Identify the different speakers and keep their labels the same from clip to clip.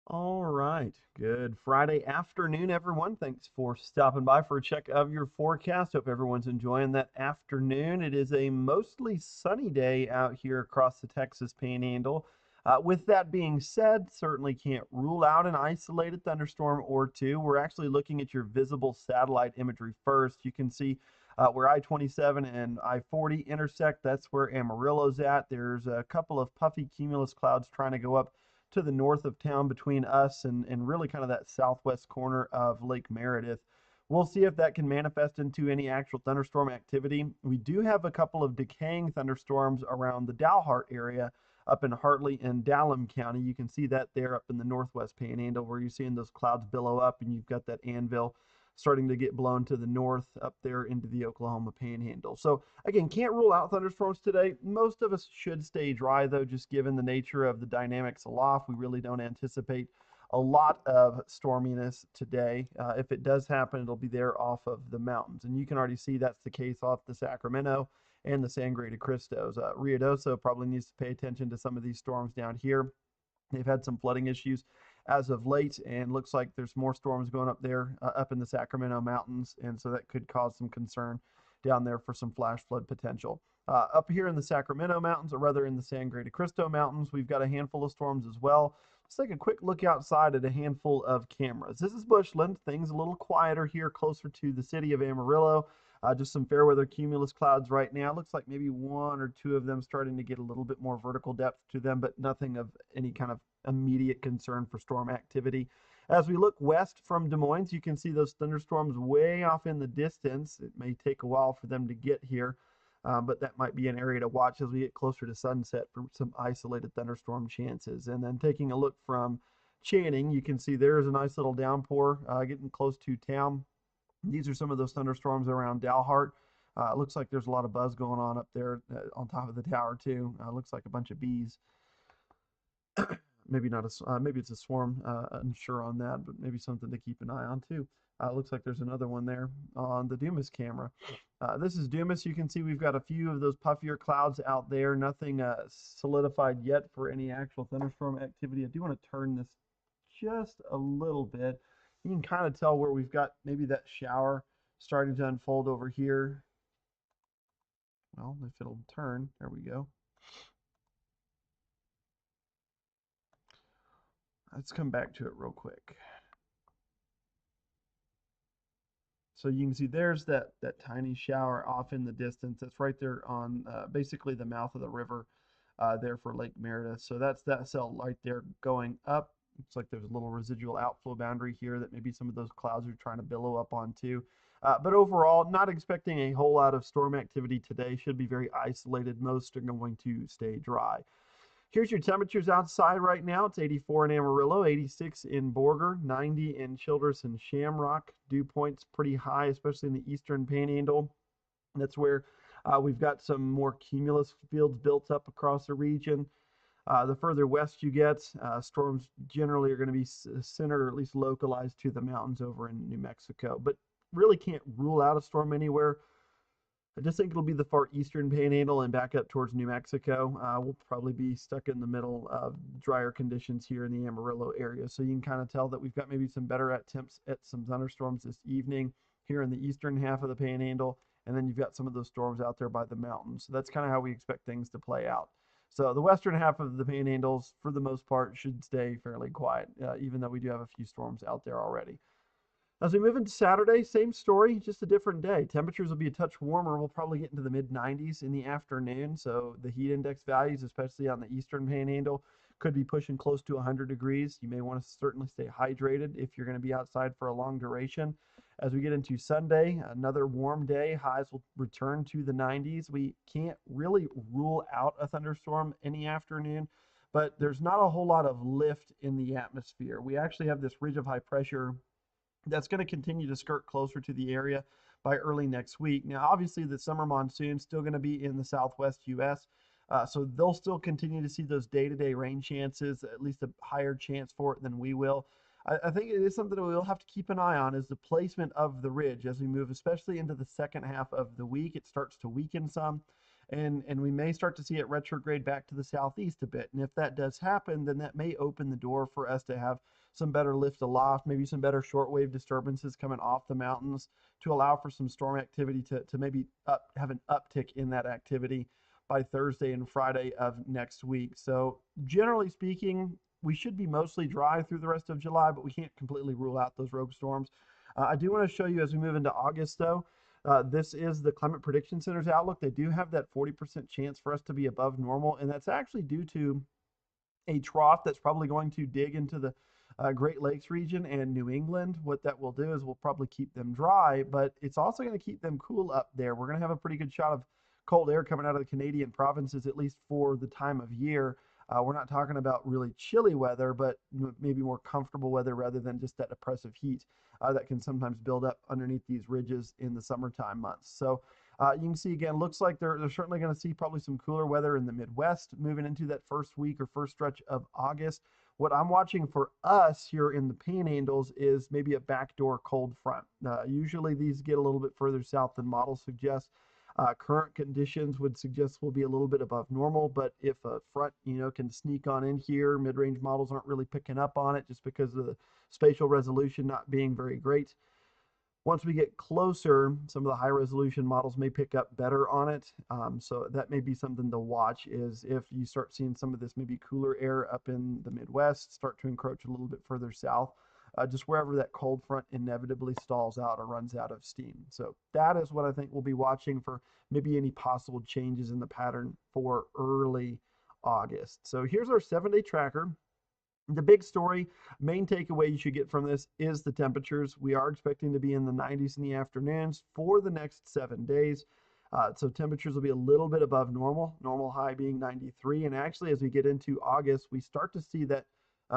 Speaker 1: All right. Good Friday afternoon, everyone. Thanks for stopping by for a check of your forecast. Hope everyone's enjoying that afternoon. It is a mostly sunny day out here across the Texas Panhandle. With that being said, certainly can't rule out an isolated thunderstorm or two. We're actually looking at your visible satellite imagery first. You can see where I-27 and I-40 intersect. That's where Amarillo's at. There's a couple of puffy cumulus clouds trying to go up to the north of town between us and really kind of that southwest corner of Lake Meredith. We'll see if that can manifest into any actual thunderstorm activity. We do have a couple of decaying thunderstorms around the Dalhart area up in Hartley and Dallam County. You can see that there up in the northwest panhandle where you're seeing those clouds billow up and you've got that anvil starting to get blown to the north up there into the Oklahoma panhandle. So again, can't rule out thunderstorms today. Most of us should stay dry though, just given the nature of the dynamics aloft. We really don't anticipate a lot of storminess today. If it does happen, it'll be there off of the mountains. And you can already see that's the case off the Sacramento and the Sangre de Cristos. Ruidoso probably needs to pay attention to some of these storms down here. They've had some flooding issues as of late, and looks like there's more storms going up there, up in the Sacramento mountains, and so that could cause some concern down there for some flash flood potential. Up here in the Sacramento mountains, or rather in the Sangre de Cristo mountains, we've got a handful of storms as well. Let's take a quick look outside at a handful of cameras. This is Bushland. Things a little quieter here, closer to the city of Amarillo. Just some fair weather cumulus clouds right now. Looks like maybe one or two of them starting to get a little bit more vertical depth to them, but nothing of any kind of immediate concern for storm activity. As we look west from Des Moines, you can see those thunderstorms way off in the distance. It may take a while for them to get here, but that might be an area to watch as we get closer to sunset for some isolated thunderstorm chances. And then taking a look from Channing, you can see there's a nice little downpour getting close to town. These are some of those thunderstorms around Dalhart. Looks like there's a lot of buzz going on up there on top of the tower too. Looks like a bunch of bees. Maybe not a, maybe it's a swarm. Unsure on that, but maybe something to keep an eye on too. Looks like there's another one there on the Dumas camera. This is Dumas. You can see we've got a few of those puffier clouds out there. Nothing solidified yet for any actual thunderstorm activity. I do want to turn this just a little bit. You can kind of tell where we've got maybe that shower starting to unfold over here. Well, if it'll turn, there we go. Let's come back to it real quick. So you can see there's that tiny shower off in the distance. That's right there on basically the mouth of the river there for Lake Meredith. So that's that cell right there going up. Looks like there's a little residual outflow boundary here that maybe some of those clouds are trying to billow up onto. But overall, not expecting a whole lot of storm activity today. Should be very isolated. Most are going to stay dry. Here's your temperatures outside right now. It's 84 in Amarillo, 86 in Borger, 90 in Childress and Shamrock. Dew points pretty high, especially in the eastern panhandle. That's where we've got some more cumulus fields built up across the region. The further west you get, storms generally are going to be centered or at least localized to the mountains over in New Mexico. But really can't rule out a storm anywhere. I just think it'll be the far eastern panhandle and back up towards New Mexico. We'll probably be stuck in the middle of drier conditions here in the Amarillo area. So you can kind of tell that we've got maybe some better attempts at some thunderstorms this evening here in the eastern half of the panhandle. And then you've got some of those storms out there by the mountains. So that's kind of how we expect things to play out. So the western half of the panhandles, for the most part, should stay fairly quiet, even though we do have a few storms out there already. As we move into Saturday, same story, just a different day. Temperatures will be a touch warmer. We'll probably get into the mid 90s in the afternoon. So the heat index values, especially on the eastern panhandle, could be pushing close to 100 degrees. You may want to certainly stay hydrated if you're going to be outside for a long duration. As we get into Sunday, another warm day, highs will return to the 90s. We can't really rule out a thunderstorm any afternoon, but there's not a whole lot of lift in the atmosphere. We actually have this ridge of high pressure that's going to continue to skirt closer to the area by early next week. Now, obviously, the summer monsoon is still going to be in the southwest U.S., so they'll still continue to see those day-to-day rain chances, at least a higher chance for it than we will. I think it is something that we'll have to keep an eye on is the placement of the ridge as we move, especially into the second half of the week. It starts to weaken some. and we may start to see it retrograde back to the southeast a bit. And if that does happen, then that may open the door for us to have some better lift aloft, maybe some better shortwave disturbances coming off the mountains to allow for some storm activity to maybe have an uptick in that activity by Thursday and Friday of next week. So generally speaking, we should be mostly dry through the rest of July, but we can't completely rule out those rogue storms. I do want to show you as we move into August, though. This is the Climate Prediction Center's outlook. They do have that 40% chance for us to be above normal, and that's actually due to a trough that's probably going to dig into the Great Lakes region and New England. What that will do is we'll probably keep them dry, but it's also going to keep them cool up there. We're going to have a pretty good shot of cold air coming out of the Canadian provinces, at least for the time of year. We're not talking about really chilly weather, but maybe more comfortable weather rather than just that oppressive heat that can sometimes build up underneath these ridges in the summertime months. So you can see again, looks like they're certainly going to see probably some cooler weather in the Midwest moving into that first week or first stretch of August. What I'm watching for us here in the Panhandles is maybe a backdoor cold front. Usually these get a little bit further south than models suggest. Current conditions would suggest we'll be a little bit above normal, but if a front, can sneak on in here, mid-range models aren't really picking up on it just because of the spatial resolution not being very great. Once we get closer, some of the high resolution models may pick up better on it. So that may be something to watch is if you start seeing some of this maybe cooler air up in the Midwest start to encroach a little bit further south, just wherever that cold front inevitably stalls out or runs out of steam. So that is what I think we'll be watching for maybe any possible changes in the pattern for early August. So here's our 7-day tracker. The big story, main takeaway you should get from this is the temperatures. We are expecting to be in the 90s in the afternoons for the next 7 days. So temperatures will be a little bit above normal high being 93. And actually, as we get into August, we start to see that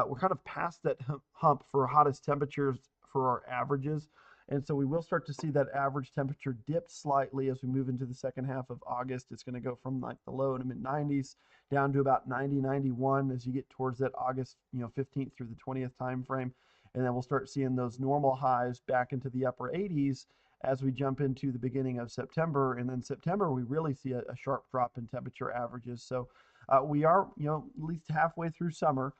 Speaker 1: we're kind of past that hump for hottest temperatures for our averages. And so we will start to see that average temperature dip slightly as we move into the second half of August. It's going to go from like the low to mid 90s down to about 90, 91 as you get towards that August, 15th through the 20th time frame. And then we'll start seeing those normal highs back into the upper 80s as we jump into the beginning of September. And then September, we really see a sharp drop in temperature averages. So we are, at least halfway through summer.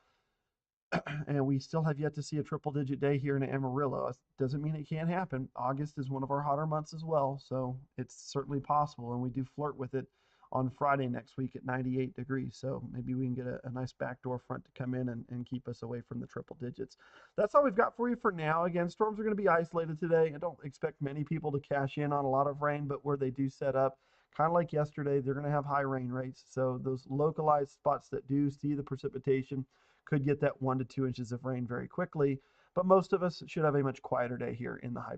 Speaker 1: And we still have yet to see a triple digit day here in Amarillo. Doesn't mean it can't happen. August is one of our hotter months as well, so it's certainly possible. And we do flirt with it on Friday next week at 98 degrees. So maybe we can get a nice backdoor front to come in and keep us away from the triple digits. That's all we've got for you for now. Again, storms are going to be isolated today. I don't expect many people to cash in on a lot of rain, but where they do set up, kind of like yesterday, they're going to have high rain rates. So those localized spots that do see the precipitation could get that 1 to 2 inches of rain very quickly, but most of us should have a much quieter day here in the high